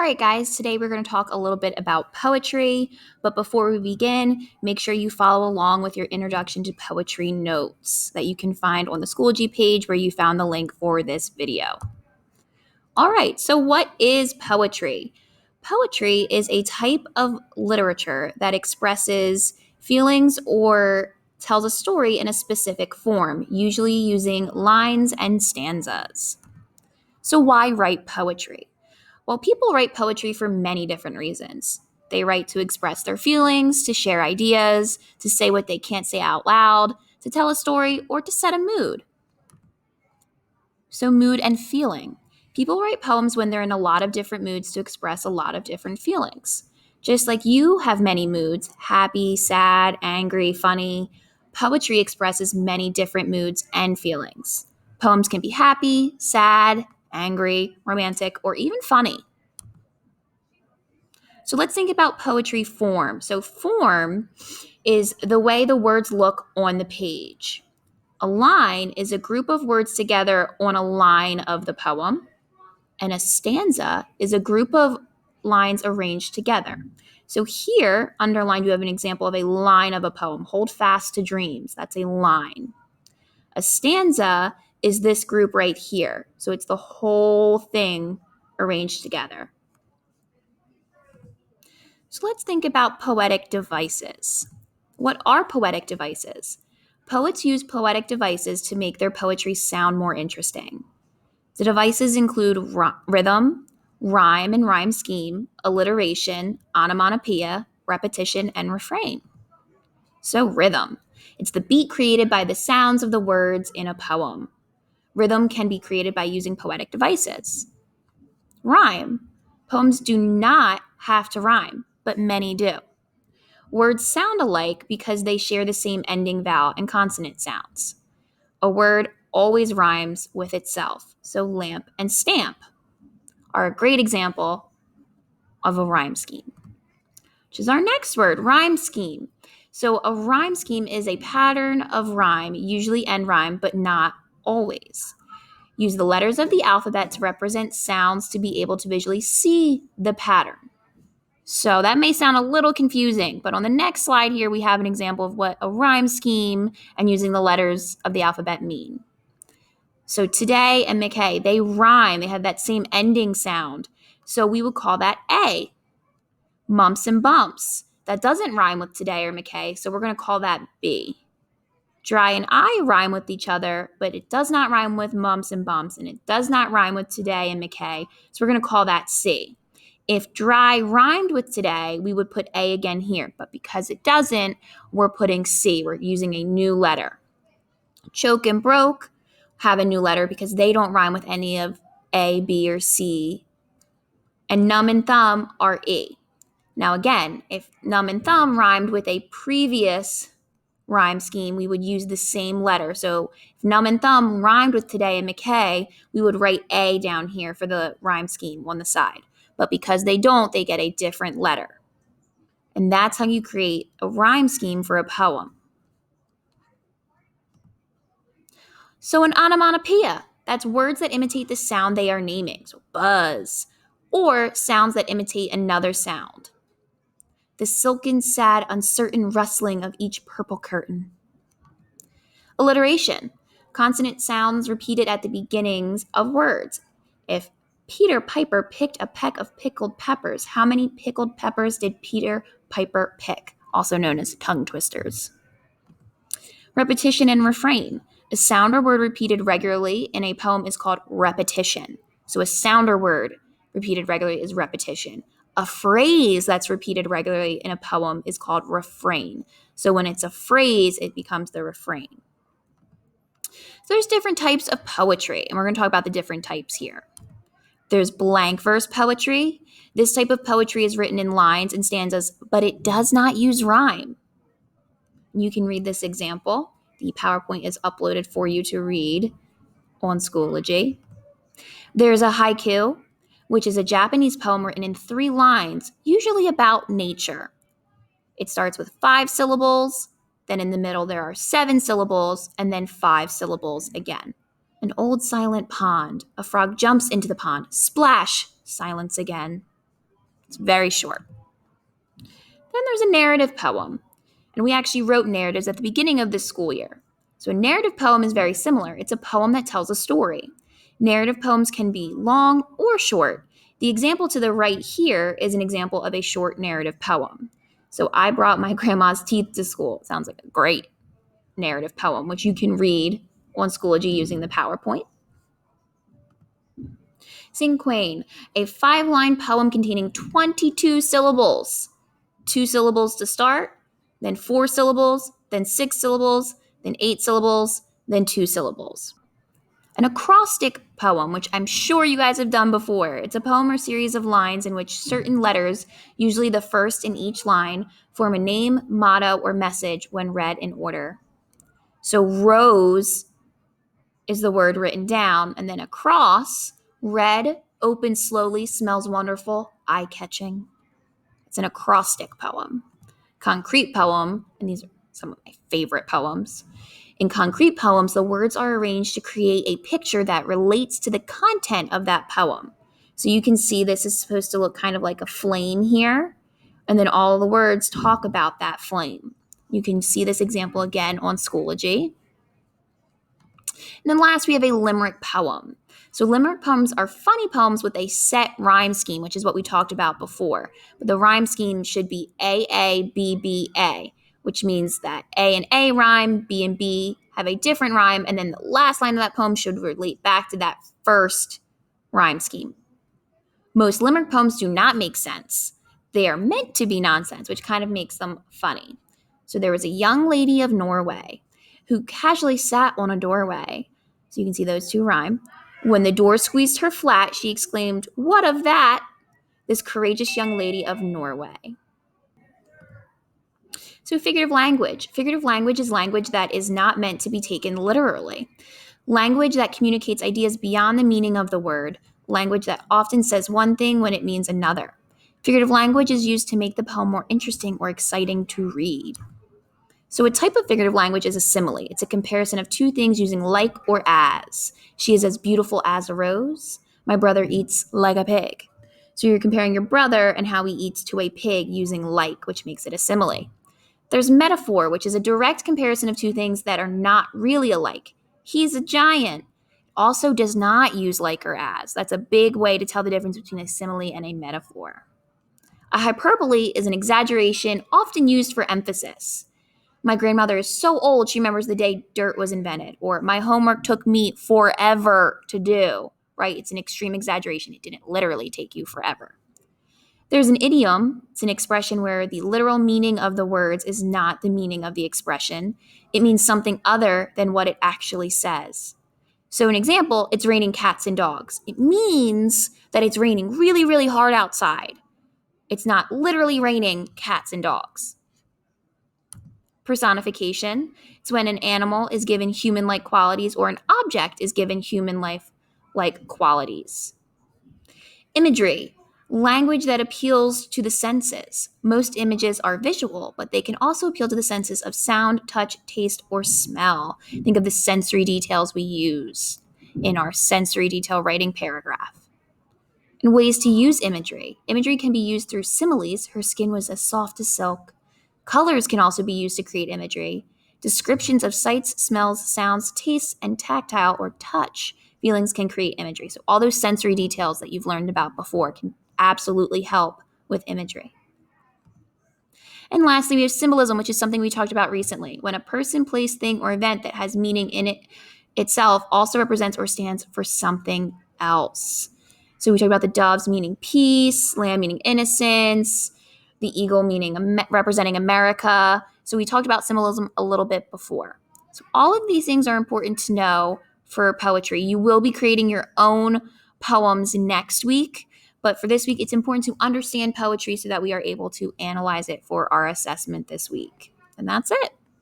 All right, guys, today we're going to talk a little bit about poetry. But before we begin, make sure you follow along with your introduction to poetry notes that you can find on the Schoology page where you found the link for this video. All right, so what is poetry? Poetry is a type of literature that expresses feelings or tells a story in a specific form, usually using lines and stanzas. So, why write poetry? Well, people write poetry for many different reasons. They write to express their feelings, to share ideas, to say what they can't say out loud, to tell a story, or to set a mood. So, mood and feeling. People write poems when they're in a lot of different moods to express a lot of different feelings. Just like you have many moods happy, sad, angry, funny poetry expresses many different moods and feelings. Poems can be happy, sad, angry, romantic, or even funny. So let's think about poetry form. So, form is the way the words look on the page. A line is a group of words together on a line of the poem, and a stanza is a group of lines arranged together. So, here, underlined, you have an example of a line of a poem. Hold fast to dreams. That's a line. A stanza is this group right here. So, it's the whole thing arranged together. So let's think about poetic devices. What are poetic devices? Poets use poetic devices to make their poetry sound more interesting. The devices include rhythm, rhyme and rhyme scheme, alliteration, onomatopoeia, repetition, and refrain. So, rhythm. It's the beat created by the sounds of the words in a poem. Rhythm can be created by using poetic devices. Rhyme. Poems do not have to rhyme, but many do. Words sound alike because they share the same ending vowel and consonant sounds. A word always rhymes with itself, so lamp and stamp are a great example of a rhyme scheme. Which is our next word, rhyme scheme. So a rhyme scheme is a pattern of rhyme, usually end rhyme, but not always. Use the letters of the alphabet to represent sounds to be able to visually see the pattern. So that may sound a little confusing, but on the next slide here, we have an example of what a rhyme scheme and using the letters of the alphabet mean. So today and McKay, they rhyme. They have that same ending sound. So we would call that A. Mumps and bumps. That doesn't rhyme with today or McKay, so we're going to call that B. Dry and I rhyme with each other, but it does not rhyme with mumps and bumps, and it does not rhyme with today and McKay, so we're going to call that C. If dry rhymed with today, we would put A again here, but because it doesn't, we're putting C. We're using a new letter. Choke and broke have a new letter because they don't rhyme with any of A, B, or C. And numb and thumb are E. Now again, if numb and thumb rhymed with a previous rhyme scheme, we would use the same letter. So if numb and thumb rhymed with today and McKay, we would write A down here for the rhyme scheme on the side. But because they don't, they get a different letter. And that's how you create a rhyme scheme for a poem. So an onomatopoeia, that's words that imitate the sound they are naming. So buzz, or sounds that imitate another sound. The silken, sad, uncertain rustling of each purple curtain. Alliteration, consonant sounds repeated at the beginnings of words. If Peter Piper picked a peck of pickled peppers, how many pickled peppers did Peter Piper pick? Also known as tongue twisters. Repetition and refrain. A sound or word repeated regularly in a poem is called repetition. So a sound or word repeated regularly is repetition. A phrase that's repeated regularly in a poem is called refrain. So when it's a phrase, it becomes the refrain. So there's different types of poetry, and we're going to talk about the different types here. There's blank verse poetry. This type of poetry is written in lines and stanzas, but it does not use rhyme. You can read this example. The PowerPoint is uploaded for you to read on Schoology. There's a haiku, which is a Japanese poem written in 3 lines, usually about nature. It starts with 5 syllables, then in the middle there are 7 syllables, and then 5 syllables again. An old silent pond. A frog jumps into the pond. Splash! Silence again. It's very short. Then there's a narrative poem. And we actually wrote narratives at the beginning of this school year. So a narrative poem is very similar. It's a poem that tells a story. Narrative poems can be long or short. The example to the right here is an example of a short narrative poem. So I brought my grandma's teeth to school. Sounds like a great narrative poem, which you can read on Schoology using the PowerPoint. Cinquain, a 5-line poem containing 22 syllables. 2 syllables to start, then 4 syllables, then 6 syllables, then 8 syllables, then 2 syllables. An acrostic poem, which I'm sure you guys have done before. It's a poem or series of lines in which certain letters, usually the first in each line, form a name, motto, or message when read in order. So rose is the word written down, and then across, red, open slowly, smells wonderful, eye-catching. It's an acrostic poem. Concrete poem, and these are some of my favorite poems. In concrete poems, the words are arranged to create a picture that relates to the content of that poem. So you can see this is supposed to look kind of like a flame here, and then all the words talk about that flame. You can see this example again on Schoology. And then last, we have a limerick poem. So limerick poems are funny poems with a set rhyme scheme, which is what we talked about before. But the rhyme scheme should be A, A, B, B, A, which means that A and A rhyme, B and B have a different rhyme, and then the last line of that poem should relate back to that first rhyme scheme. Most limerick poems do not make sense. They are meant to be nonsense, which kind of makes them funny. So there was a young lady of Norway who casually sat on a doorway. So you can see those two rhyme. When the door squeezed her flat, she exclaimed, "What of that?" This courageous young lady of Norway. So figurative language. Figurative language is language that is not meant to be taken literally. Language that communicates ideas beyond the meaning of the word. Language that often says one thing when it means another. Figurative language is used to make the poem more interesting or exciting to read. So a type of figurative language is a simile. It's a comparison of two things using like or as. She is as beautiful as a rose. My brother eats like a pig. So you're comparing your brother and how he eats to a pig using like, which makes it a simile. There's metaphor, which is a direct comparison of two things that are not really alike. He's a giant. Also does not use like or as. That's a big way to tell the difference between a simile and a metaphor. A hyperbole is an exaggeration often used for emphasis. My grandmother is so old she remembers the day dirt was invented. Or my homework took me forever to do, right? It's an extreme exaggeration. It didn't literally take you forever. There's an idiom. It's an expression where the literal meaning of the words is not the meaning of the expression. It means something other than what it actually says. So an example, it's raining cats and dogs. It means that it's raining really, really hard outside. It's not literally raining cats and dogs. Personification. It's when an animal is given human-like qualities or an object is given human-like qualities. Imagery. Language that appeals to the senses. Most images are visual, but they can also appeal to the senses of sound, touch, taste, or smell. Think of the sensory details we use in our sensory detail writing paragraph. And ways to use imagery. Imagery can be used through similes. Her skin was as soft as silk. Colors can also be used to create imagery. Descriptions of sights, smells, sounds, tastes, and tactile or touch feelings can create imagery. So all those sensory details that you've learned about before can absolutely help with imagery. And lastly, we have symbolism, which is something we talked about recently. When a person, place, thing, or event that has meaning in it itself also represents or stands for something else. So we talked about the doves meaning peace, lamb meaning innocence, the eagle meaning representing America. So we talked about symbolism a little bit before. So all of these things are important to know for poetry. You will be creating your own poems next week, but for this week, it's important to understand poetry so that we are able to analyze it for our assessment this week. And that's it.